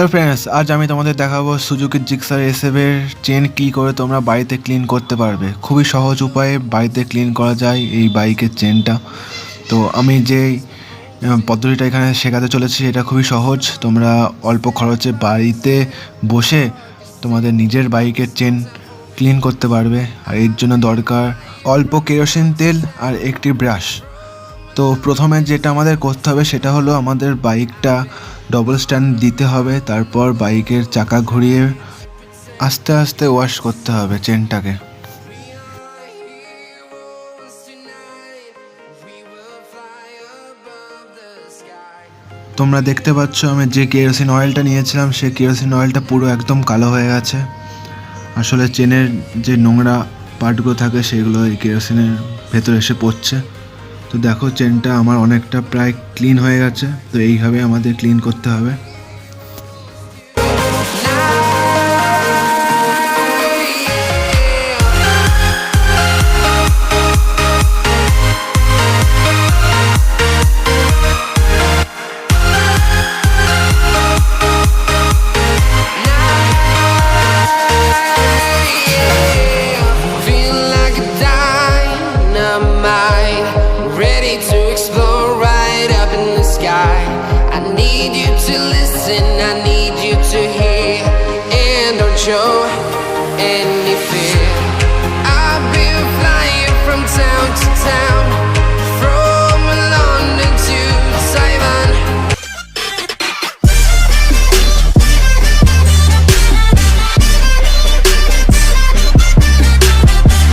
Hello friends, আজ আমি তোমাদের দেখাবো সুজুকি জিক্সার এসএফের চেন কী করে তোমরা বাড়িতে ক্লিন করতে পারবে। খুবই সহজ উপায়ে বাড়িতে ক্লিন করা যায় এই বাইকের চেনটা। তো আমি যে পদ্ধতিটা এখানে শেখাতে চলেছি এটা খুবই সহজ। তোমরা অল্প খরচে বাড়িতে বসে তোমাদের নিজের বাইকের চেন ক্লিন করতে পারবে। আর এর জন্য দরকার অল্প কেরোসিন তেল আর একটি ব্রাশ। তো প্রথমে যেটা আমাদের করতে হবে সেটা হলো আমাদের বাইকটা ডবল স্ট্যান্ড দিতে হবে, তারপর বাইকের চাকা ঘুরিয়ে আস্তে আস্তে ওয়াশ করতে হবে চেনটাকে। তোমরা দেখতে পাচ্ছ আমি যে কেরোসিন অয়েলটা নিয়েছিলাম সেই কেরোসিন অয়েলটা পুরো একদম কালো হয়ে গেছে। আসলে চেনের যে নোংরা পার্টগুলো থাকে সেগুলো এই কেরোসিনের ভেতরে এসে পড়ছে। তো দেখো চেনটা আমার অনেকটা প্রায় ক্লিন হয়ে গেছে। তো এইভাবে আমাদের ক্লিন করতে হবে।